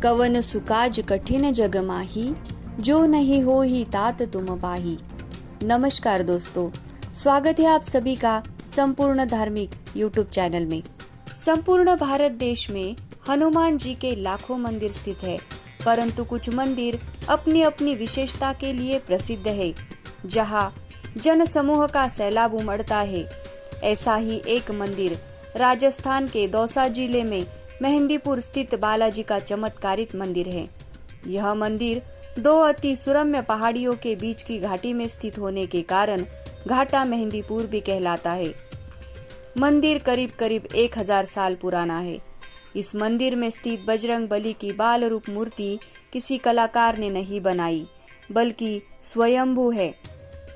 कवन सुकाज कठिन जग माही, जो नहीं हो ही तात तुम पाही। नमस्कार दोस्तों, स्वागत है आप सभी का संपूर्ण धार्मिक यूट्यूब चैनल में। संपूर्ण भारत देश में हनुमान जी के लाखों मंदिर स्थित है, परंतु कुछ मंदिर अपनी अपनी विशेषता के लिए प्रसिद्ध है, जहां जन समूह का सैलाब उमड़ता है। ऐसा ही एक मंदिर राजस्थान के दौसा जिले में मेहंदीपुर स्थित बालाजी का चमत्कारित मंदिर है। यह मंदिर दो अति सुरम्य पहाड़ियों के बीच की घाटी में स्थित होने के कारण घाटा मेहंदीपुर भी कहलाता है। मंदिर करीब करीब 1000 साल पुराना है। इस मंदिर में स्थित बजरंग बली की बाल रूप मूर्ति किसी कलाकार ने नहीं बनाई, बल्कि स्वयंभू है।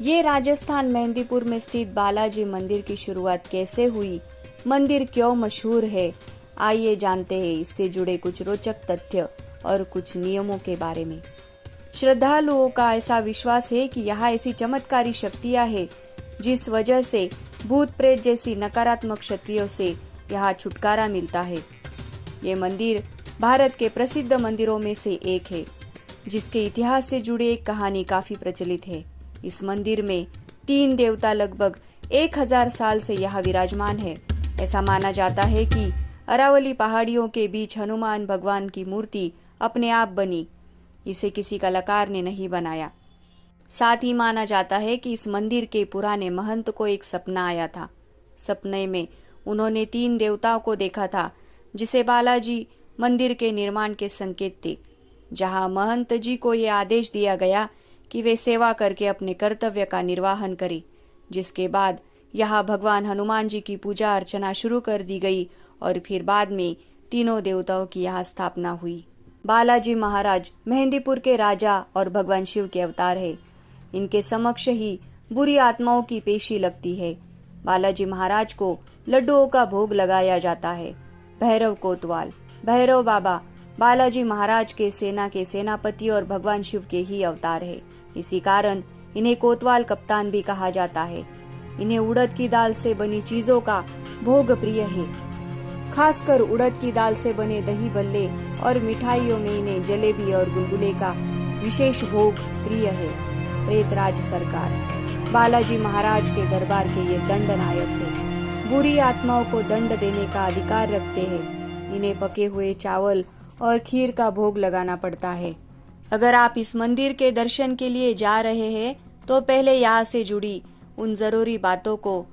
ये राजस्थान मेहंदीपुर में स्थित बालाजी मंदिर की शुरुआत कैसे हुई, मंदिर क्यों मशहूर है, आइए जानते हैं इससे जुड़े कुछ रोचक तथ्य और कुछ नियमों के बारे में। श्रद्धालुओं का ऐसा विश्वास है कि यहाँ ऐसी चमत्कारी शक्तियाँ हैं, जिस वजह से भूत प्रेत जैसी नकारात्मक शक्तियों से यहाँ छुटकारा मिलता है। ये मंदिर भारत के प्रसिद्ध मंदिरों में से एक है, जिसके इतिहास से जुड़ी एक कहानी काफी प्रचलित है। इस मंदिर में 3 देवता लगभग 1000 साल से यहाँ विराजमान है। ऐसा माना जाता है कि अरावली पहाड़ियों के बीच हनुमान भगवान की मूर्ति अपने आप बनी, इसे किसी कलाकार ने नहीं बनाया। साथ ही माना जाता है कि इस मंदिर के पुराने महंत को एक सपना आया था। सपने में उन्होंने 3 देवताओं को देखा था, जिसे बालाजी मंदिर के निर्माण के संकेत थे। जहां महंत जी को यह आदेश दिया गया कि वे सेवा करके अपने कर्तव्य का निर्वाहन करें, जिसके बाद यहाँ भगवान हनुमान जी की पूजा अर्चना शुरू कर दी गई और फिर बाद में तीनों देवताओं की यहाँ स्थापना हुई। बालाजी महाराज मेहंदीपुर के राजा और भगवान शिव के अवतार है। इनके समक्ष ही बुरी आत्माओं की पेशी लगती है। बालाजी महाराज को लड्डुओं का भोग लगाया जाता है। भैरव कोतवाल, भैरव बाबा बालाजी महाराज के सेनापति और भगवान शिव के ही अवतार है। इसी कारण इन्हें कोतवाल कप्तान भी कहा जाता है। इन्हें उड़द की दाल से बनी चीजों का भोग प्रिय है। खासकर उड़द की दाल से बने दही बल्ले और मिठाइयों में इन्हें जलेबी और गुलगुले का विशेष भोग प्रिय है। प्रेतराज सरकार बालाजी महाराज के दरबार के ये दंड नायक है। बुरी आत्माओं को दंड देने का अधिकार रखते हैं। इन्हें पके हुए चावल और खीर का भोग लगाना पड़ता है। अगर आप इस मंदिर के दर्शन के लिए जा रहे हैं तो पहले यहाँ से जुड़ी उन जरूरी बातों को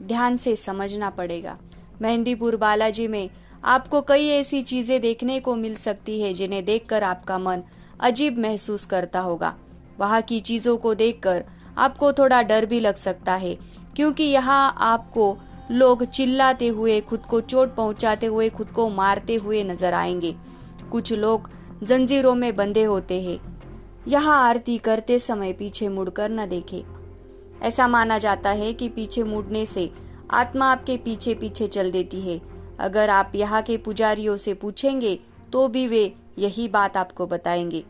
ध्यान से समझना पड़ेगा। मेहंदीपुर बालाजी में आपको कई ऐसी चीजें देखने को मिल सकती है, जिन्हें देखकर आपका मन अजीब महसूस करता होगा। वहाँ की चीजों को देखकर आपको थोड़ा डर भी लग सकता है, क्योंकि यहाँ आपको लोग चिल्लाते हुए, खुद को चोट पहुंचाते हुए, खुद को मारते हुए नजर आएंगे। कुछ लोग जंजीरों में बंधे होते हैं। यहाँ आरती करते समय पीछे मुड़कर न देखें। ऐसा माना जाता है कि पीछे मुड़ने से आत्मा आपके पीछे पीछे चल देती है। अगर आप यहाँ के पुजारियों से पूछेंगे तो भी वे यही बात आपको बताएंगे।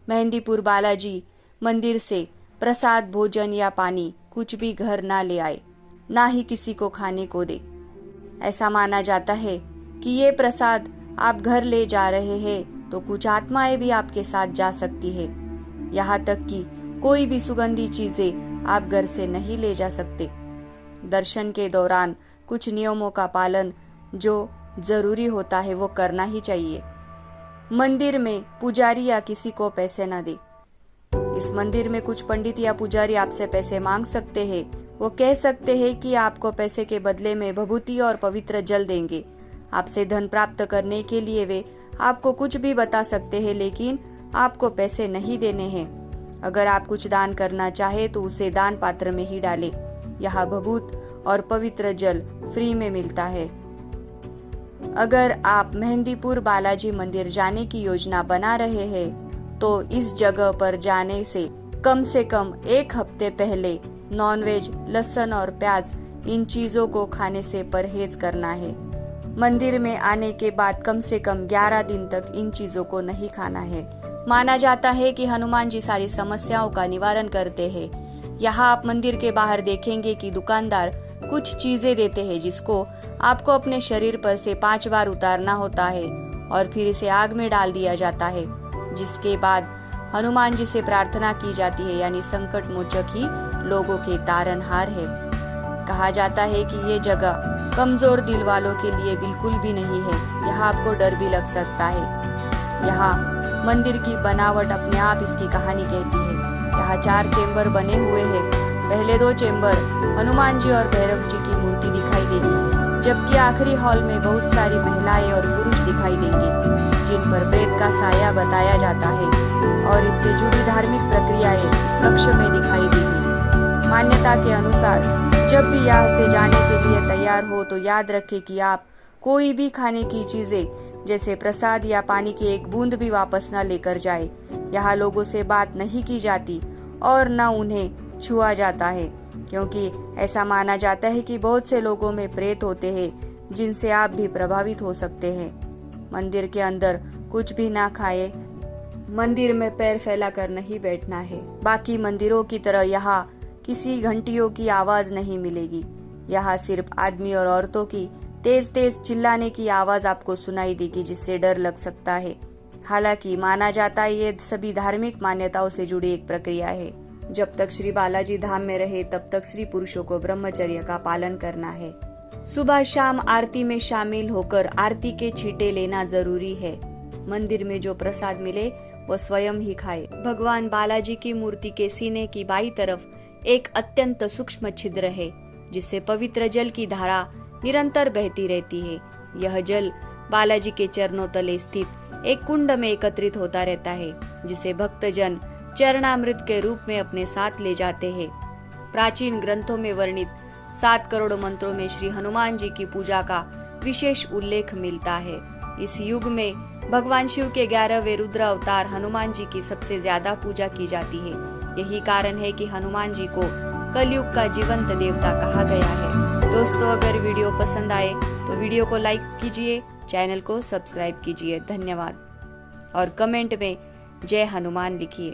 मेहंदीपुर बालाजी मंदिर से प्रसाद, भोजन या पानी कुछ भी घर ना ले आए, ना ही किसी को खाने को दे। ऐसा माना जाता है कि ये प्रसाद आप घर ले जा रहे हैं तो कुछ आत्माएं भी आपके साथ जा सकती है। यहाँ तक कि कोई भी सुगंधी चीजें आप घर से नहीं ले जा सकते। दर्शन के दौरान कुछ नियमों का पालन जो जरूरी होता है वो करना ही चाहिए। मंदिर में पुजारी या किसी को पैसे न दे। इस मंदिर में कुछ पंडित या पुजारी आपसे पैसे मांग सकते हैं। वो कह सकते हैं कि आपको पैसे के बदले में भभूति और पवित्र जल देंगे। आपसे धन प्राप्त करने के लिए वे आपको कुछ भी बता सकते हैं, लेकिन आपको पैसे नहीं देने हैं। अगर आप कुछ दान करना चाहे तो उसे दान पात्र में ही डालें। यहाँ भभूत और पवित्र जल फ्री में मिलता है। अगर आप मेहंदीपुर बालाजी मंदिर जाने की योजना बना रहे हैं तो इस जगह पर जाने से कम 1 हफ्ते पहले नॉनवेज, लहसुन और प्याज इन चीजों को खाने से परहेज करना है। मंदिर में आने के बाद कम से कम 11 दिन तक इन चीजों को नहीं खाना है। माना जाता है कि हनुमान जी सारी समस्याओं का निवारण करते हैं। यहाँ आप मंदिर के बाहर देखेंगे कि दुकानदार कुछ चीजें देते हैं, जिसको आपको अपने शरीर पर से 5 बार उतारना होता है और फिर इसे आग में डाल दिया जाता है, जिसके बाद हनुमान जी से प्रार्थना की जाती है, यानी संकट मोचक ही लोगों के तारनहार है। कहा जाता है कि ये जगह कमजोर दिल वालों के लिए बिल्कुल भी नहीं है, यहाँ आपको डर भी लग सकता है। यहाँ मंदिर की बनावट अपने आप इसकी कहानी कहती है। यहाँ 4 चेंबर बने हुए हैं। पहले 2 चेंबर हनुमान जी और भैरव जी की मूर्ति दिखाई देगी, जबकि आखिरी हॉल में बहुत सारी महिलाएं और पुरुष दिखाई देंगे, जिन पर प्रेत का साया बताया जाता है और इससे जुड़ी धार्मिक प्रक्रियाएं इस कक्ष में दिखाई देगी। मान्यता के अनुसार जब भी यहाँ से जाने के लिए तैयार हो तो याद रखें कि आप कोई भी खाने की चीजें जैसे प्रसाद या पानी की एक बूंद भी वापस न लेकर जाए। यहाँ लोगों से बात नहीं की जाती और न उन्हें छुआ जाता है, क्योंकि ऐसा माना जाता है कि बहुत से लोगों में प्रेत होते हैं जिनसे आप भी प्रभावित हो सकते हैं। मंदिर के अंदर कुछ भी ना खाए, मंदिर में पैर फैलाकर नहीं बैठना है। बाकी मंदिरों की तरह यहाँ किसी घंटियों की आवाज नहीं मिलेगी। यहाँ सिर्फ आदमी और औरतों की तेज तेज चिल्लाने की आवाज आपको सुनाई देगी, जिससे डर लग सकता है। हालांकि माना जाता है ये सभी धार्मिक मान्यताओं से जुड़ी एक प्रक्रिया है। जब तक श्री बालाजी धाम में रहे तब तक स्त्री पुरुषों को ब्रह्मचर्य का पालन करना है। सुबह शाम आरती में शामिल होकर आरती के छींटे लेना जरूरी है। मंदिर में जो प्रसाद मिले वो स्वयं ही खाए। भगवान बालाजी की मूर्ति के सीने की बाईं तरफ एक अत्यंत सूक्ष्म छिद्र है, जिससे पवित्र जल की धारा निरंतर बहती रहती है। यह जल बालाजी के चरणों तले स्थित एक कुंड में एकत्रित होता रहता है, जिसे भक्तजन चरणामृत के रूप में अपने साथ ले जाते हैं। प्राचीन ग्रंथों में वर्णित 7 करोड़ मंत्रों में श्री हनुमान जी की पूजा का विशेष उल्लेख मिलता है। इस युग में भगवान शिव के 11वें रुद्र अवतार हनुमान जी की सबसे ज्यादा पूजा की जाती है। यही कारण है कि हनुमान जी को कलयुग का जीवंत देवता कहा गया है। दोस्तों, अगर वीडियो पसंद आए तो वीडियो को लाइक कीजिए, चैनल को सब्सक्राइब कीजिए। धन्यवाद। और कमेंट में जय हनुमान लिखिए।